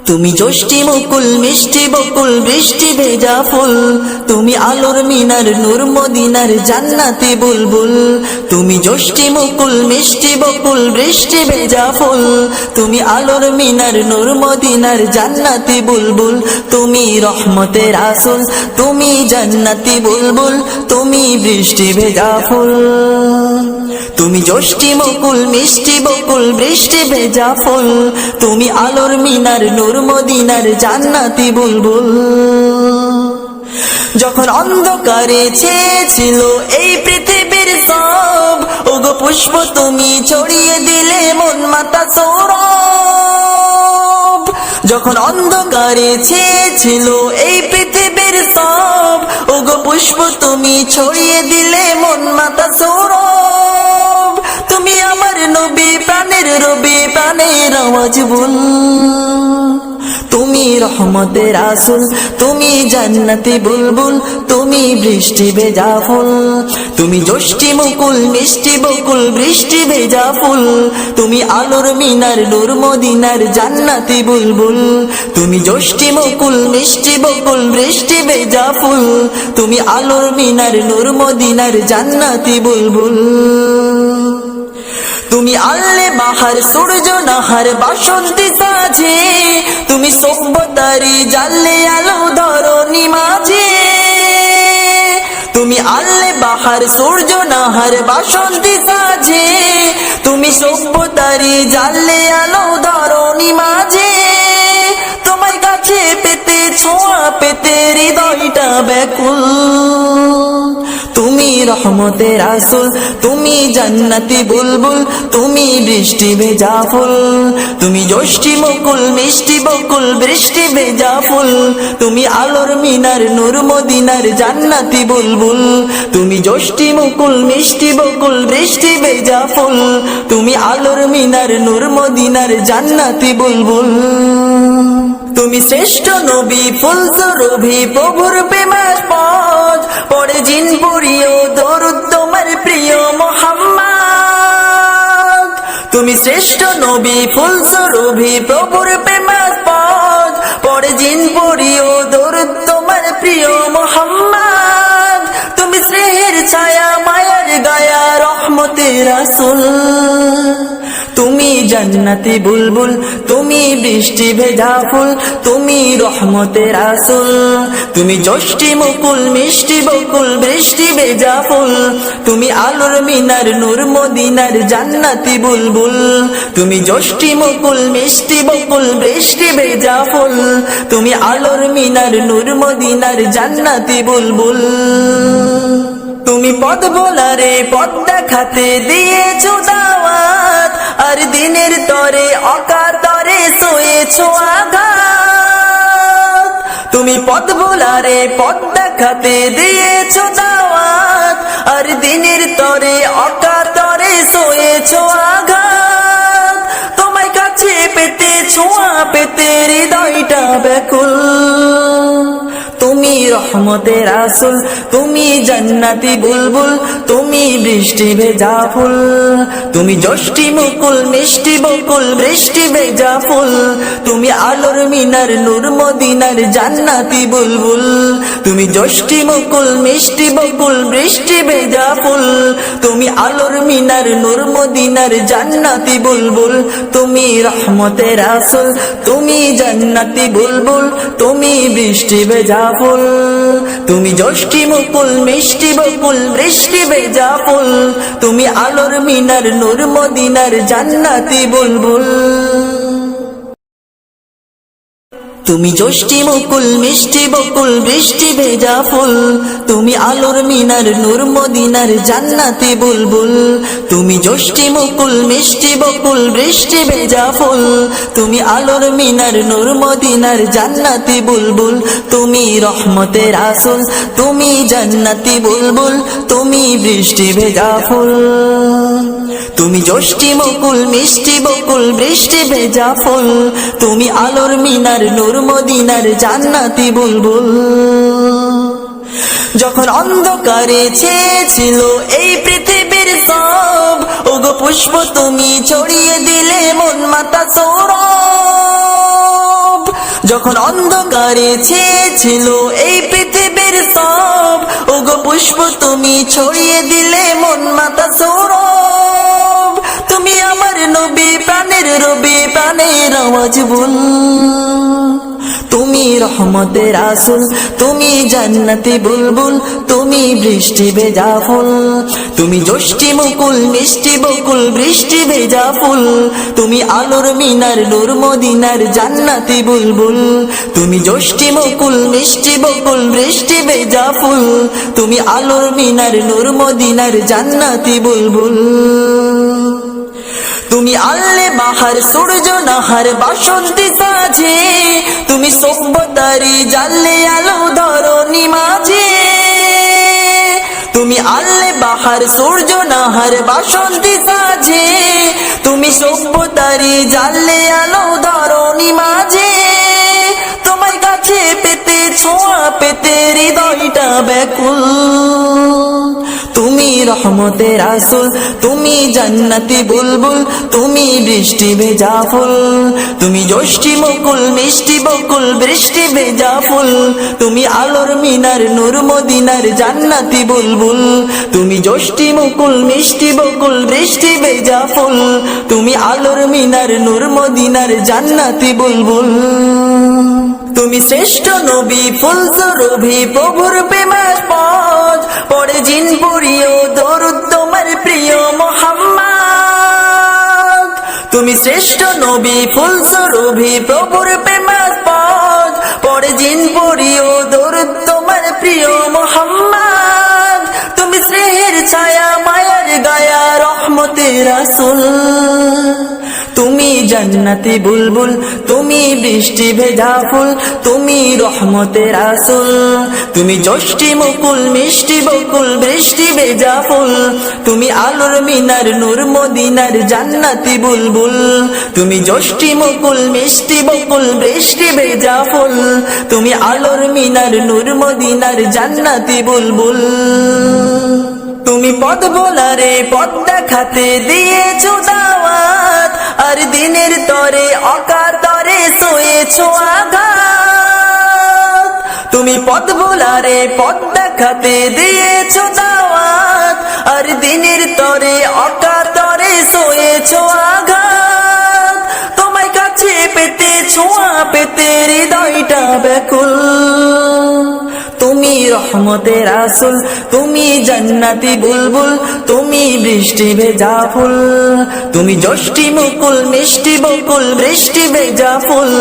তুমি যষ্টি মুকুল মিষ্টি বকুল বৃষ্টি ভেজা ফুল, তুমি আলোর মিনার নূর মদিনার জান্নাতি বুলবুল। তুমি যষ্টি মুকুল মিষ্টি বকুল বৃষ্টি ভেজা ফুল, তুমি আলোর মিনার নূর মদিনার জান্নাতি বুলবুল। তুমি রহমতের আসল, তুমি জান্নাতি বুলবুল, তুমি বৃষ্টি ভেজা ফুল। তুমি যষ্টি মুকুল মিষ্টি বকুল বৃষ্টি ভেজা ফুল, তুমি আলোর মিনার নূর মদিনার জান্নাতি বুলবুল। যখন অন্ধকারে ছেয়েছিল এই পৃথিবীর সব, ওগো পুষ্প তুমি ছড়িয়ে দিলে মন মাতা সৌরভ। যখন অন্ধকারে ছেয়েছিল এই পৃথিবীর সব, ওগো পুষ্প তুমি ছড়িয়ে দিলে মন মাতা সৌরভ। তুমি আমার নবী প্রাণের রবি প্রাণের আওয়াজ বল, তুমি রহমতের আসল, তুমি জান্নাতি বুলবুল, তুমি বৃষ্টি ভেজা ফুল। তুমি যষ্টি মুকুল মিষ্টি বকুল বৃষ্টি ভেজা ফুল, তুমি আলোর মিনার নূর মদিনার জান্নাতি বুলবুল। তুমি যষ্টি মুকুল মিষ্টি বকুল বৃষ্টি ভেজা ফুল, তুমি আলোর মিনার নূর মদিনার জান্নাতি বুলবুল। তুমি আল্লে বাহার সূর্য নাহার বাসন্তী সাজে, তুমি সভ্যতারি জানলে আলো ধরণী মাঝে। তুমি আল্লে বাহার সূর্য নাহার বাসন্তী সাজে, তুমি সভ্যতারি জানলে আলো ধরণী মাঝে। তোমার কাছে পেতে ছোঁয়া পেতে হৃদয়টা ব্যাকুল, তুমি রহমতের আসল, তুমি জান্নাতি বুলবুল, তুমি বৃষ্টি ভেজা ফুল। তুমি যষ্টি মুকুল মিষ্টি বকুল বৃষ্টি ভেজা ফুল, তুমি আলোর মিনার নূর মদিনার জান্নাতি বুলবুল। তুমি যষ্টি মুকুল মিষ্টি বকুল বৃষ্টি ভেজা ফুল, তুমি আলোর মিনার নূর মদিনার জান্নাতি বুলবুল। তুমি শ্রেষ্ঠ নবী ফুল সুরভি প্রভুর প্রেমাস্পদ, পড়ে জিন পড়িও দরুদ তোমার প্রিয় মুহাম্মদ। তুমি শ্রেষ্ঠ নবী ফুল সুরভি প্রভুর প্রেমাস্পদ, পড়ে জিন পড়িও দরুদ তোমার প্রিয় মুহাম্মদ। তুমি স্নেহের ছায়া মায়ার গায়া রহমতের আসল, তুমি জান্নাতি বুলবুল, তুমি বৃষ্টি ভেজা ফুল, তুমি রহমতের আসল। তুমি যষ্টি মুকুল মিষ্টি বকুল বৃষ্টি ভেজা ফুল, তুমি আলোর মিনার নূর মদিনার জান্নাতি বুলবুল। তুমি যষ্টি মুকুল মিষ্টি বকুল বৃষ্টি ভেজা ফুল, তুমি আলোর মিনার নূর মদিনার জান্নাতি বুলবুল। তুমি পথ ভোলারে পথ দেখাতে দিয়েছো দাওয়াত, আর দিনের তরে অকাতরে সয়েছো আঘাত। তুমি পথ ভোলারে পথ দেখাতে দিয়েছো দাওয়াত, আর দিনের তরে অকাতরে সয়েছো আঘাত। তোমায় কাছে পেতে ছোঁয়া পেতে হৃদয়টা ব্যাকুল, তুমি রহমতের আসল, তুমি জান্নাতি বুলবুল, তুমি বৃষ্টি ভেজা ফুল। তুমি যষ্টি মুকুল মিষ্টি বকুল বৃষ্টি ভেজা ফুল, তুমি আলোর মিনার নূর মদিনার জান্নাতি বুলবুল। তুমি যষ্টি মুকুল মিষ্টি বকুল বৃষ্টি ভেজা ফুল, তুমি আলোর মিনার নূর মদিনার জান্নাতি বুলবুল। তুমি রহমতের আসল, তুমি জান্নাতি বুলবুল, তুমি বৃষ্টি ভেজা ফুল। তুমি যষ্টি মুকুল মিষ্টি বকুল বৃষ্টি ভেজা ফুল, তুমি আলোর মিনার নূর মদিনার জান্নাতি বুলবুল। তুমি যষ্টি মুকুল মিষ্টি বকুল বৃষ্টি ভেজা ফুল, তুমি আলোর মিনার নূর মদিনার জান্নাতি বুলবুল। তুমি যষ্টি মুকুল মিষ্টি বকুল বৃষ্টি ভেজা ফুল, তুমি আলোর মিনার নূর মদিনার জান্নাতি বুলবুল। তুমি রহমতের আসল, তুমি জান্নাতি বুলবুল, তুমি বৃষ্টি ভেজা ফুল। তুমি যষ্টি মুকুল মিষ্টি বকুল বৃষ্টি ভেজা ফুল, তুমি আলোর মিনার নূর মদিনার জান্নাতি বুলবুল। যখন অন্ধকারে ছেয়েছিল এই পৃথিবীর সব, ওগো পুষ্প তুমি ছড়িয়ে দিলে মন মাতা সৌরভ। যখন অন্ধকারে ছেয়েছিল এই পৃথিবীর সব, ওগো পুষ্প তুমি ছড়িয়ে দিলে মন মাতা সৌরভ। তুমি আমার নবী প্রাণের রবি, প্রাণের আওয়াজ বল। তুমি রহমতের রাসূল, তুমি জান্নাতি বুলবুল, তুমি বৃষ্টি ভেজা ফুল। তুমি যষ্টি মুকুল মিষ্টি বকুল বৃষ্টি ভেজা ফুল। তুমি আলোর মিনার নূর মদিনার জান্নাতি বুলবুল। তুমি যষ্টি মুকুল মিষ্টি বকুল বৃষ্টি ভেজা ফুল। তুমি আলোর মিনার নূর মদিনার জান্নাতি বুলবুল। তুমি আল্লে বাহার সূর্য নাহার বাসন্তী সাজে, তুমি সভ্যতারি জানলে আলো ধরণী মাঝে। তুমি আল্লে বাহার সূর্য নাহার বাসন্তী সাজে, তুমি সভ্যতারি জানলে আলো ধরণী মাঝে। তোমার কাছে পেতে ছোঁয়া পেতে হৃদয়টা ব্যাকুল। তুমি রহমতের রাসূল, তুমি জান্নাতি বুলবুল, তুমি বৃষ্টি ভেজা ফুল। তুমি যষ্টি মুকুল মিষ্টি বকুল বৃষ্টি ভেজা ফুল। তুমি আলোর মিনার নূর মদিনার জান্নাতি বুলবুল। তুমি যষ্টি মুকুল মিষ্টি বকুল বৃষ্টি ভেজা ফুল। তুমি আলোর মিনার নূর মদিনার জান্নাতি বুলবুল। তুমি শ্রেষ্ঠ নবী ফুল সুরভি প্রভুর প্রেমের পথ, পড়ে জিন পড়িও দরুদ তোমার প্রিয় মুহাম্মদ। তুমি শ্রেষ্ঠ নবী ফুল সুরভি প্রভুর প্রেমের পথ, পড়ে জিন পড়িও দরুদ তোমার প্রিয় মুহাম্মদ। তুমি স্নেহের ছায়া মায়ার গায়া রহমতের রাসূল। তুমি জান্নাতি বুলবুল, তুমি বৃষ্টি ভেজা ফুল, তুমি রহমতের রাসূল। তুমি যষ্টি মুকুল মিষ্টি বকুল বৃষ্টি ভেজা ফুল। তুমি আলোর মিনার নূর মদিনার জান্নাতি বুলবুল। তুমি যষ্টি মুকুল মিষ্টি বকুল বৃষ্টি ভেজা ফুল। তুমি আলোর মিনার নূর মদিনার জান্নাতি বুলবুল। তুমি পথ ভোলারে পথ দেখাতে দিয়েছো দাওয়াত, আর দিনের তরে অকাতরে সয়েছো আঘাত। তুমি পথ ভোলারে পথ দেখাতে দিয়েছো দাওয়াত, আর দিনের তরে অকাতরে সয়েছো আঘাত। তোমার কাছে পেতে ছোঁয়া পেতে হৃদয়টা ব্যাকুল। তুমি রহমতের রাসূল, তুমি জান্নাতি বুলবুল, তুমি বৃষ্টি ভেজা ফুল। তুমি যষ্টি মুকুল মিষ্টি বকুল বৃষ্টি ভেজা ফুল।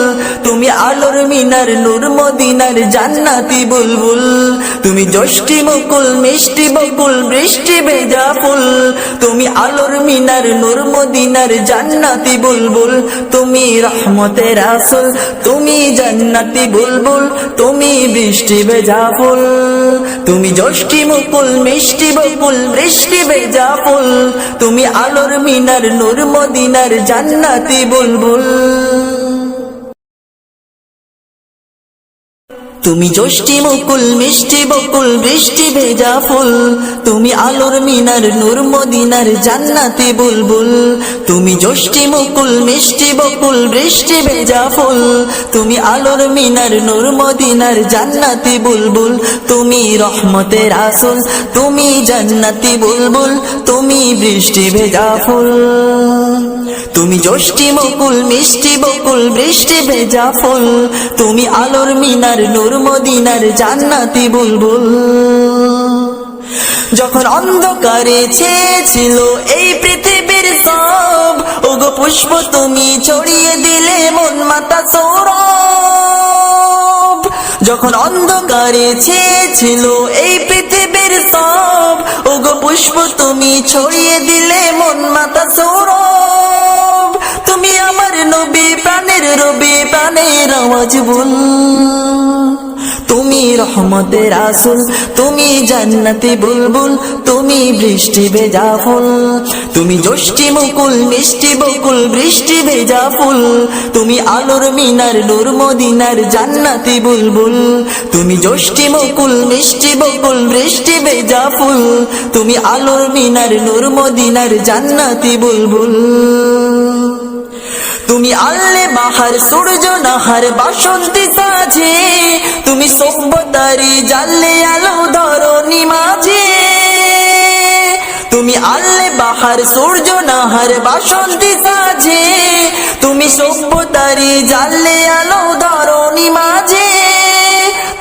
তুমি আলোর মিনার নূর মদিনার জান্নাতি বুলবুল। তুমি যষ্টি মুকুল মিষ্টি বকুল বৃষ্টি ভেজা ফুল। তুমি আলোর মিনার নূর মদিনার জান্নাতি বুলবুল। তুমি রহমতের রাসূল, তুমি জান্নাতি বুলবুল, তুমি বৃষ্টি ভেজা ফুল। তুমি যষ্টি মুকুল মিষ্টি বকুল বৃষ্টি ভেজা ফুল। তুমি আলোর মিনার নূর মদিনার জান্নাতি বুলবুল। তুমি যষ্টি মুকুল মিষ্টি বকুল বৃষ্টি ভেজা ফুল। তুমি আলোর মিনার নূর মদিনার জান্নাতি বুলবুল। তুমি যষ্টি মুকুল মিষ্টি বকুল বৃষ্টি ভেজা ফুল। তুমি আলোর মিনার নূর মদিনার জান্নাতি বুলবুল। তুমি রহমতের রাসূল, তুমি জান্নাতি বুলবুল, তুমি বৃষ্টি ভেজা ফুল। তুমি যষ্টি মুকুল মিষ্টি বকুল বৃষ্টি ভেজা ফুল। তুমি আলোর মিনার নূর মদিনার জান্নাতি বুলবুল। যখন অন্ধকারে ছেয়েছিল এই পৃথিবীর সব, ওগো পুষ্প তুমি ছড়িয়ে দিলে মন মাতা সৌরভ। যখন অন্ধকারে ছেয়েছিল এই পৃথিবীর সব, ওগো পুষ্প তুমি ছড়িয়ে দিলে মন মাতা সৌরভ। তুমি আমার নবী প্রাণের রবি, প্রাণের আওয়াজ বল। তুমি রহমতের রাসূল, তুমি জান্নাতি বুলবুল, তুমি বৃষ্টি ভেজা ফুল। তুমি যষ্টি মুকুল মিষ্টি বকুল বৃষ্টি ভেজা ফুল। তুমি আলোর মিনার নূর মদিনার জান্নাতি বুলবুল। তুমি যষ্টি মুকুল মিষ্টি বকুল বৃষ্টি ভেজা ফুল। তুমি আলোর মিনার নূর মদিনার জান্নাতি বুলবুল। তুমি আল্লে বাহার সূর্য নাহার বাসন্তী সাজে, তুমি সভ্যতারি জানলে আলো ধরণী মাঝে। তুমি আল্লে বাহার সূর্য নাহার বাসন্তী সাজে, তুমি সভ্যতারি জানলে আলো ধরণী মাঝে।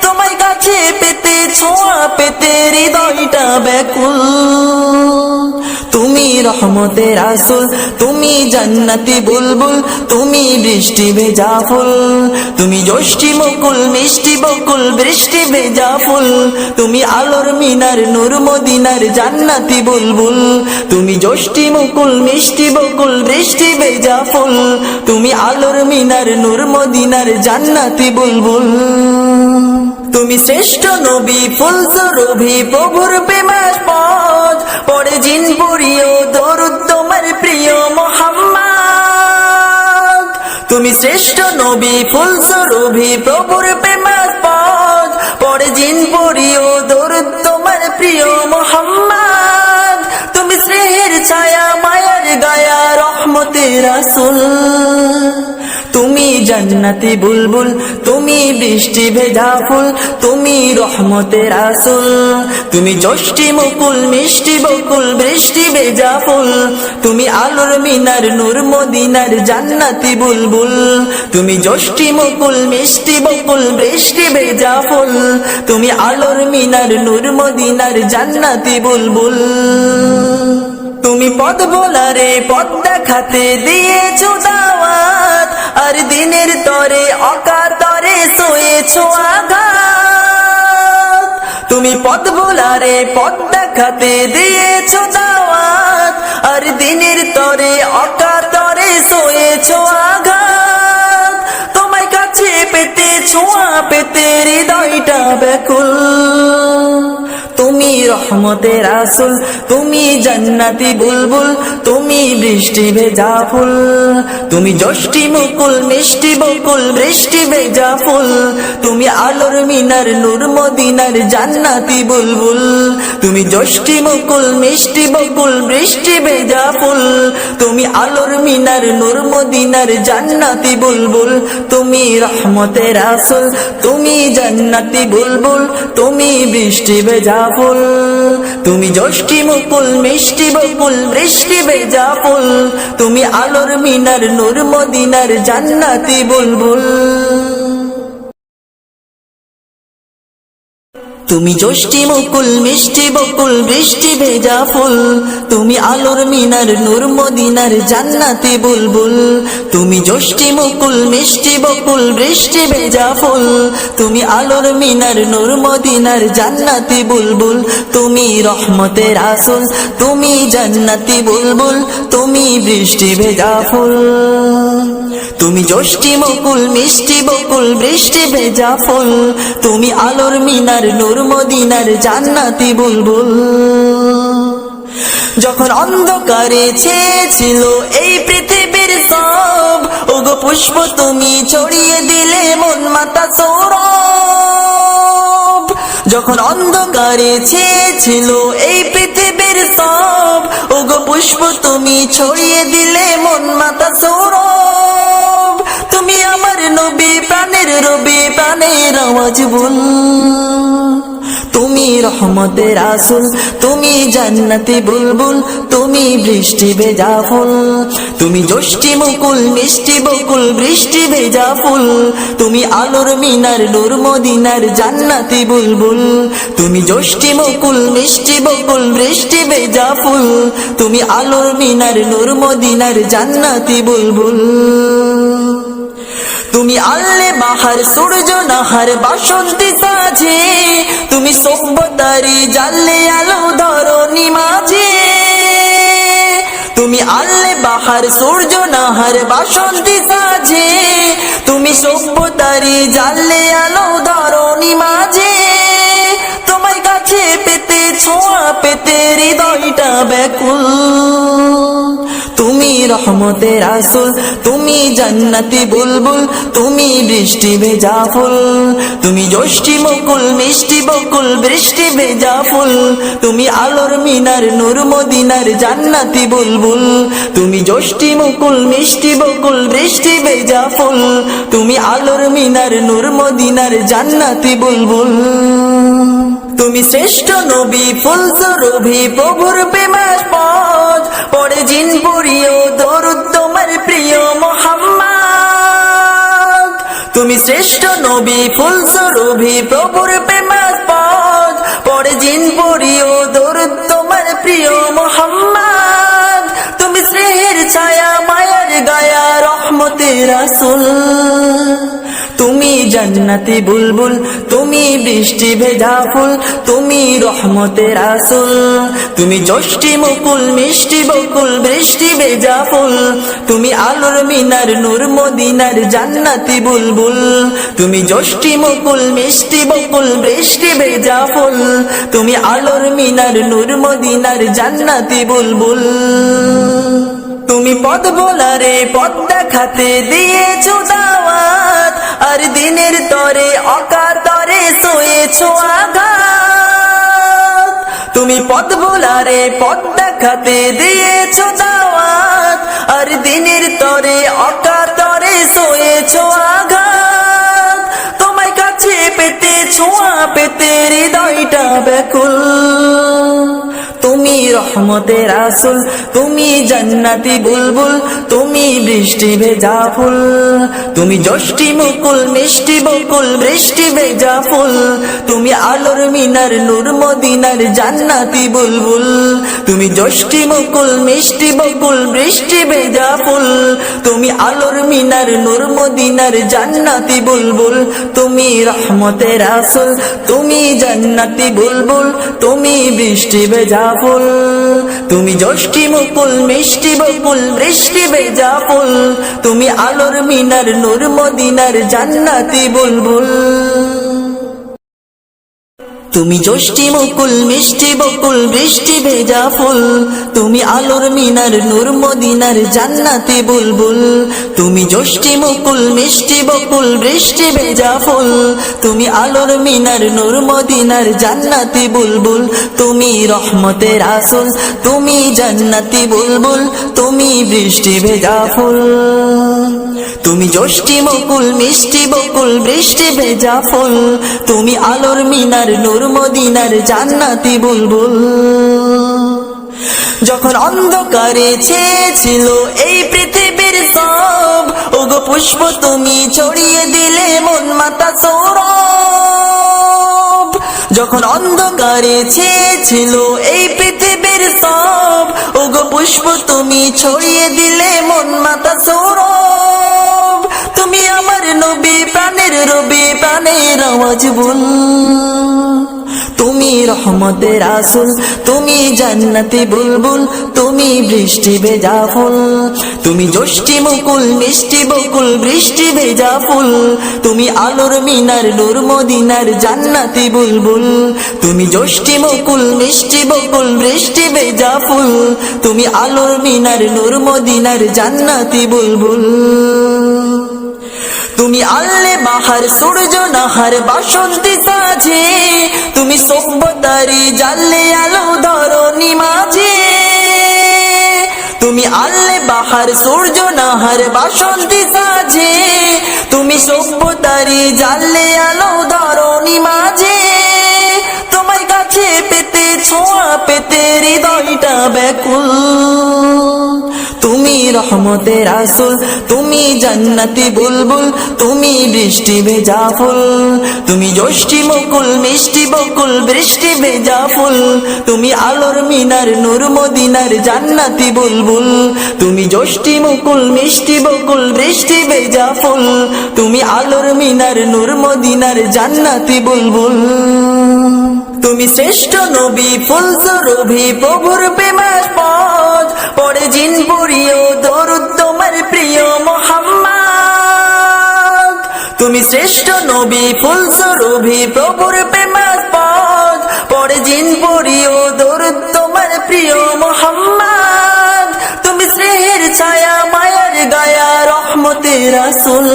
তোমায় কাছে পেতে ছোঁয়া পেতে হৃদয়টা ব্যাকুল। তুমি রহমতের রাসূল, তুমি জান্নাতি বুলবুল, তুমি বৃষ্টি ভেজা ফুল, তুমি জ্যোষ্ঠী মুকুল মিষ্টি বকুল বৃষ্টি ভেজা ফুল। তুমি আলোর মিনার নূর মদিনার জান্নাতি বুলবুল, তুমি জ্যোষ্ঠী মুকুল মিষ্টি বকুল বৃষ্টি ভেজা ফুল। তুমি আলোর মিনার নূর মদিনার জান্নাতি বুলবুল। তুমি শ্রেষ্ঠ নবী ফুল সুরভি প্রভুর প্রেমাস্পদ, পড়ে জিন পড়িও দরুদ তোমার প্রিয় মুহাম্মদ। তুমি শ্রেষ্ঠ নবী ফুল সুরভি প্রভুর প্রেমাস্পদ, পড়ে জিন পড়িও দরুদ তোমার প্রিয় মুহাম্মদ। তুমি স্নেহের ছায়া মায়ার গায়া রহমতের রাসূল, তুমি জান্নাতি বুলবুল, তুমি বৃষ্টি ভেজা ফুল, তুমি রহমতের রাসূল। তুমি জ্যোষ্ঠী মুকুল মিষ্টি বকুল বৃষ্টি ভেজা ফুল, তুমি আলোর মিনার নূর মদিনার জান্নাতি বুলবুল। তুমি জ্যোষ্ঠী মুকুল মিষ্টি বকুল বৃষ্টি ভেজা ফুল, তুমি আলোর মিনার নূর মদিনার জান্নাতি বুলবুল। তুমি পথ ভোলারে পথ দেখাতে দিয়েছো দাওয়াত, আর দিনের তরে অকাতরে সয়েছো আঘাত। তুমি পথ ভোলারে পথ দেখাতে দিয়েছো দাওয়াত, আর দিনের তরে অকাতরে সয়েছো আঘাত। তোমায় কাছে পেতে ছোঁয়া পেতে হৃদয়টা ব্যাকুল। তুমি রহমতের রাসূল, তুমি জান্নাতি বুলবুল, তুমি বৃষ্টি ভেজা ফুল, তুমি জ্যোষ্ঠী মুকুল মিষ্টি বকুল বৃষ্টি ভেজা ফুল। তুমি আলোর মিনার নূর মদিনার জান্নাতি বুলবুল, তুমি জ্যোষ্ঠী মুকুল মিষ্টি বকুল বৃষ্টি ভেজা ফুল। তুমি আলোর মিনার নূর মদিনার জান্নাতি বুলবুল। তুমি রহমতের রাসূল, তুমি জান্নাতি বুলবুল, তুমি বৃষ্টি ভেজা ফুল, তুমি জ্যোষ্ঠী মুকুল মিষ্টি বকুল বৃষ্টি ভেজা ফুল। তুমি আলোর মিনার নূর মদিনার জান্নাতি বুলবুল। তুমি জ্যোষ্ঠী মুকুল মিষ্টি বকুল বৃষ্টি ভেজা ফুল, তুমি আলোর মিনার নূর মদিনার জান্নাতি বুলবুল। তুমি জ্যোষ্ঠী মুকুল মিষ্টি বকুল বৃষ্টি ভেজা ফুল, তুমি আলোর মিনার নূর মদিনার জান্নাতি বুলবুল। তুমি রহমতের রাসূল, তুমি জান্নাতি বুলবুল, তুমি বৃষ্টি ভেজা ফুল, তুমি জ্যোষ্ঠী মুকুল মিষ্টি বকুল বৃষ্টি ভেজা ফুল। তুমি আলোর মিনার নূর মদিনার জান্নাতি বুলবুল। যখন অন্ধকারে ছেয়েছিল এই পৃথিবীর সব, ওগো পুষ্প তুমি ছড়িয়ে দিলে মন মাতা সৌরভ। যখন অন্ধকারে ছেয়েছিল এই পৃথিবীর সব, ওগো পুষ্প তুমি ছড়িয়ে দিলে মন মাতা সৌরভ। তুমি আমার নবী প্রাণের রবি প্রাণের আওয়াজ বল। তুমি রহমতের রাসূল, তুমি জান্নাতি বুলবুল, তুমি বৃষ্টি ভেজা ফুল, তুমি জ্যোষ্ঠী মুকুল মিষ্টি বকুল বৃষ্টি ভেজা ফুল। তুমি আলোর মিনার নূর মদিনার জান্নাতি বুলবুল, তুমি জ্যোষ্ঠী মুকুল মিষ্টি বকুল বৃষ্টি ভেজা ফুল। তুমি আলোর মিনার নূর মদিনার জান্নাতি বুলবুল। তুমি আল্লে বাহার সূর্য নাহার বাসন্তী সাজে, তুমি সভ্যতারি জানলে আলো ধরণী মাঝে। তুমি আল্লে বাহার সূর্য নাহার বাসন্তী সাজে, তুমি সভ্যতারি জানলে আলো ধরণী মাঝে। তোমায় কাছে পেতে ছোঁয়া পেতে হৃদয়টা ব্যাকুল। তুমি রহমতের আসল, তুমি জান্নাতি বুলবুল, তুমি বৃষ্টি ভেজা ফুল, তুমি যষ্টি মুকুল মিষ্টি বকুল বৃষ্টি ভেজা ফুল, তুমি আলোর মিনার নূর মদিনার জান্নাতি বুলবুল, তুমি যষ্টি মুকুল মিষ্টি বকুল বৃষ্টি ভেজা ফুল, তুমি আলোর মিনার নূর মদিনার জান্নাতি বুলবুল। তুমি শ্রেষ্ঠ নবী ফুল সুরভি প্রভুর প্রেমাস্পদ, পড়ে জিন পুরিও দরুদ তোমার প্রিয় মুহাম্মদ। তুমি শ্রেষ্ঠ নবী ফুল সুরভি প্রভুর প্রেমাস্পদ, পড়ে জিন পুরিও দরুদ তোমার প্রিয় মুহাম্মদ। তুমি স্নেহের ছায়া মায়ার গায়া রহমতের রাসূল, তুমি জান্নাতি বুলবুল, তুমি বৃষ্টি ভেজা ফুল, তুমি রহমতের আসল, তুমি যষ্টি মুকুল মিষ্টি বকুল বৃষ্টি ভেজা ফুল, তুমি আলোর মিনার নূর মদিনার জান্নাতি বুলবুল, তুমি যষ্টি মুকুল মিষ্টি বকুল বৃষ্টি ভেজা ফুল, তুমি আলোর মিনার নূর মদিনার জান্নাতি বুলবুল। তুমি পথ ভোলারে পথ দেখাতে দিয়েছো দাওয়াত, আর দিনের তরে অকাতরে সয়েছো আঘাত। তুমি পথ ভোলারে পথ দেখাতে দিয়েছো দাওয়াত, আর দিনের তরে অকাতরে সয়েছো আঘাত। তোমায় কাছে পেতে ছোঁয়া পেতে হৃদয়টা ব্যাকুল, তুমি রহমতের আসল, তুমি জান্নাতি বুলবুল, তুমি বৃষ্টি ভেজা ফুল, তুমি যষ্টি মুকুল মিষ্টি বকুল বৃষ্টি ভেজা ফুল, তুমি আলোর মিনার নূর মদিনার জান্নাতি বুলবুল, তুমি যষ্টি মুকুল মিষ্টি বকুল বৃষ্টি ভেজা ফুল, তুমি আলোর মিনার নূর মদিনার জান্নাতি বুলবুল, তুমি রহমতের আসল, তুমি জান্নাতি বুলবুল, তুমি বৃষ্টি ভেজা ফুল, তুমি যষ্টি মুকুল মিষ্টি বকুল বৃষ্টি ভেজা ফুল, তুমি আলোর মিনার নূর মদিনার জান্নাতি বুলবুল। তুমি যষ্টি মুকুল মিষ্টি বকুল বৃষ্টি ভেজা ফুল, তুমি আলোর মিনার নূর মদিনার জান্নাতি বুলবুল, তুমি যষ্টি মুকুল মিষ্টি বকুল বৃষ্টি ভেজা ফুল, তুমি আলোর মিনার নূর মদিনার জান্নাতি বুলবুল, তুমি রহমতের আসল, তুমি জান্নাতি বুলবুল, তুমি বৃষ্টি ভেজা ফুল, তুমি যষ্টি মুকুল মিষ্টি বকুল বৃষ্টি ভেজা ফুল, তুমি আলোর মিনার নূর মদিনার জান্নাতি বুলবুল। যখন অন্ধকারে ছেয়েছিল এই পৃথিবীর সব, ওগো পুষ্প তুমি ছড়িয়ে দিলে মন মাতা সৌরভ। যখন অন্ধকারে ছেয়েছিল এই পৃথিবীর সব, ওগো পুষ্প তুমি ছড়িয়ে দিলে মন মাতা সৌরভ। তুমি আমার নবী প্রাণের রবি প্রাণের আওয়াজ বল, তুমি রহমতের আসল, তুমি জান্নাতি বুলবুল, তুমি বৃষ্টি ভেজা ফুল, তুমি যষ্টি মুকুল মিষ্টি বকুল বৃষ্টি ভেজা ফুল, তুমি আলোর মিনার নূর মদিনার জান্নাতি বুলবুল, তুমি যষ্টি মুকুল মিষ্টি বকুল বৃষ্টি ভেজা ফুল, তুমি আলোর মিনার নূর মদিনার জান্নাতি বুলবুল। তুমি আল্লে বাহার সূর্য নাহার বাসন্তী সাজে, তুমি সভ্যতারি জানলে আলো ধরণী মাঝে। তুমি আল্লে বাহার সূর্য নাহার বাসন্তী সাজে, তুমি সভ্যতারি জানলে আলো ধরণী মাঝে। তোমায় কাছে পেতে ছোঁয়া পেতে হৃদয়টা ব্যাকুল, তুমি রহমতের আসল, তুমি জান্নাতি বুলবুল, তুমি বৃষ্টি ভেজা ফুল, তুমি যষ্টি মুকুল মিষ্টি বকুল বৃষ্টি ভেজা ফুল, তুমি আলোর মিনার নূর মদিনার জান্নাতি বুলবুল, তুমি যষ্টি মুকুল মিষ্টি বকুল বৃষ্টি ভেজা ফুল, তুমি আলোর মিনার নূর মদিনার জান্নাতি বুলবুল। তুমি শ্রেষ্ঠ নবী ফুল সুরভি প্রভুর প্রেমাস্পদ, পড়ে জিন পুরিও দরুদ তোমার প্রিয় মুহাম্মদ। তুমি শ্রেষ্ঠ নবী ফুল সুরভি প্রভুর প্রেমাস্পদ, পড়ে জিন পুরিও দরুদ তোমার প্রিয় মুহাম্মদ। তুমি শ্রেষ্ঠ রহমতের রাসূল।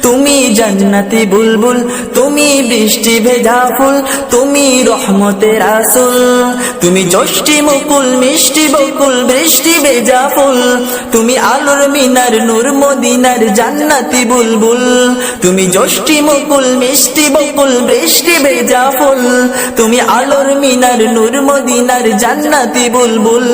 তুমি জান্নাতি বুলবুল, তুমি বৃষ্টি ভেজা ফুল, তুমি রহমতের রাসূল। তুমি যষ্টি মুকুল, মিষ্টি বকুল, বৃষ্টি ভেজা ফুল, তুমি আলোর মিনার, নূর মদিনার জান্নাতি বুলবুল। তুমি যষ্টি মুকুল, মিষ্টি বকুল, বৃষ্টি ভেজা ফুল, তুমি আলোর মিনার, নূর মদিনার জান্নাতি বুলবুল।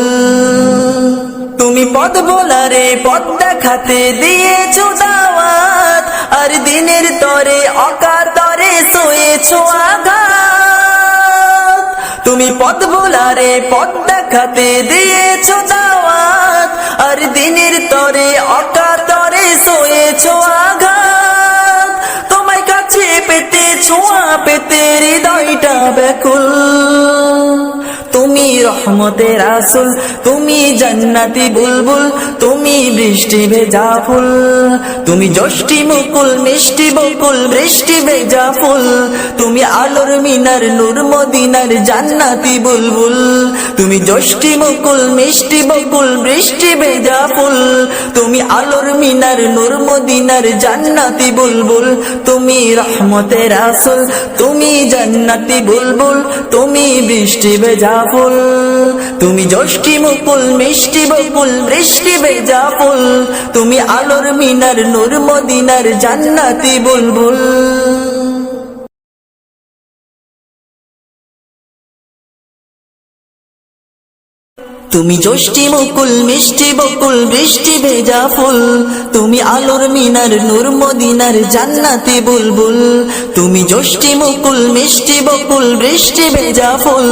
তুমি পথ ভোলারে পথ দেখাতে দিয়েছো দাওয়াত, আর দিনের তরে অকাতরে সয়েছো আঘাত। তুমি পথ ভোলারে পথ দেখাতে দিয়েছো দাওয়াত, আর দিনের তরে অকাতরে সয়েছো আঘাত। তোমায় কাছে পেতে, ছোঁয়া পেতে হৃদয়টা ব্যাকুল। তুমি রহমতের রাসূল, তুমি জান্নাতি বুলবুল, তুমি বৃষ্টি ভেজা ফুল, তুমি যষ্টি মুকুল, মিষ্টি বকুল, বৃষ্টি ভেজা ফুল, তুমি আলোর মিনার, নূর মদিনার জান্নাতি বুলবুল। তুমি যষ্টি মুকুল, মিষ্টি বকুল, বৃষ্টি ভেজা ফুল, তুমি আলোর মিনার, নূর মদিনার জান্নাতি বুলবুল। তুমি রহমতের রাসূল, তুমি জান্নাতি বুলবুল, তুমি বৃষ্টি ভেজা ফুল, তুমি যষ্টি মুকুল, মিষ্টি বকুল, বৃষ্টি ভেজা ফুল, তুমি আলোর মিনার, নূর মদিনার জান্নাতি বুলবুল। তুমি যষ্টি মুকুল, মিষ্টি বকুল, বৃষ্টি ভেজা ফুল, তুমি আলোর মিনার, নূর মদিনার জান্নাতি বুলবুল। তুমি যষ্টি মুকুল, মিষ্টি বকুল, বৃষ্টি ভেজা ফুল,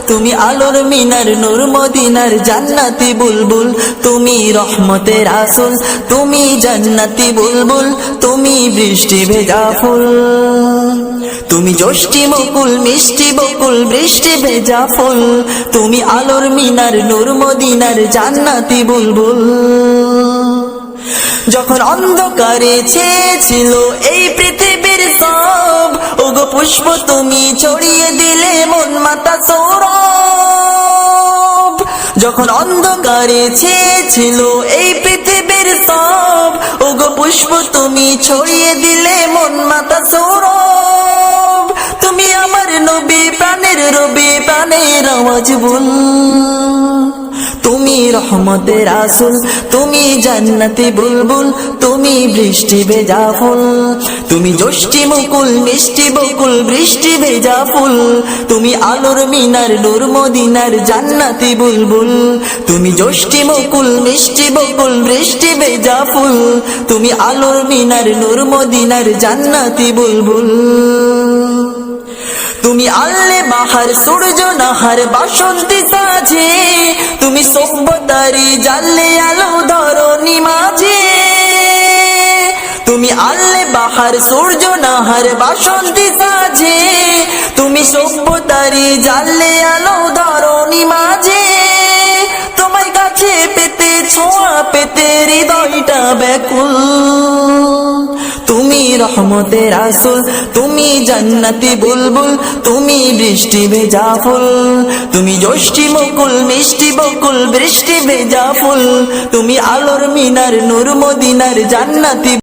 তুমি আলোর মিনার, নূর মদিনার জান্নাতি বুলবুল। তুমি রহমতের রাসূল, তুমি জান্নাতি বুলবুল, তুমি বৃষ্টি ভেজা ফুল, তুমি যষ্টি মুকুল, মিষ্টি বকুল, বৃষ্টি ভেজা ফুল, তুমি আলোর মিনার, নূর মদিনার জান্নাতি বুলবুল। যখন অন্ধকারে ছেয়েছিল এই পৃথিবীর সব, ওগো পুষ্প তুমি ছড়িয়ে দিলে মন মাতা সৌরভ। যখন অন্ধকারে ছেয়েছিল এই পৃথিবীর সব, ওগো পুষ্প তুমি ছড়িয়ে দিলে মন মাতা সৌরভ। তুমি আমার নবী, প্রাণের রবি, প্রাণের আওয়াজ বল। তুমি রহমতের রাসূল, তুমি জান্নাতি বুলবুল, তুমি বৃষ্টি ভেজা ফুল, তুমি যষ্টি মুকুল, মিষ্টি বকুল, বৃষ্টি ভেজা ফুল, তুমি আলোর মিনার, নূর মদিনার জান্নাতি বুলবুল। তুমি যষ্টি মুকুল, মিষ্টি বকুল, বৃষ্টি ভেজা ফুল, তুমি আলোর মিনার, নূর মদিনার জান্নাতি বুলবুল। তুমি আল্লে বাহার, সূর্য নাহার, বাসন্তী সাজে, তুমি সভ্যতারি জানলে আলো ধরণী মাঝে। তুমি আল্লে বাহার, সূর্য নাহার, বাসন্তী সাজে, তুমি সভ্যতারি জানলে আলো ধরণী মাঝে। তোমার কাছে পেতে, ছোঁয়া পেতে হৃদয়টা ব্যাকুল। তুমি রহমতের রাসূল, তুমি জান্নাতি বুলবুল, তুমি বৃষ্টি ভেজা ফুল, তুমি যষ্টি মুকুল, মিষ্টি বকুল, বৃষ্টি ভেজা ফুল, তুমি আলোর মিনার, নূর মদিনার জান্নাতি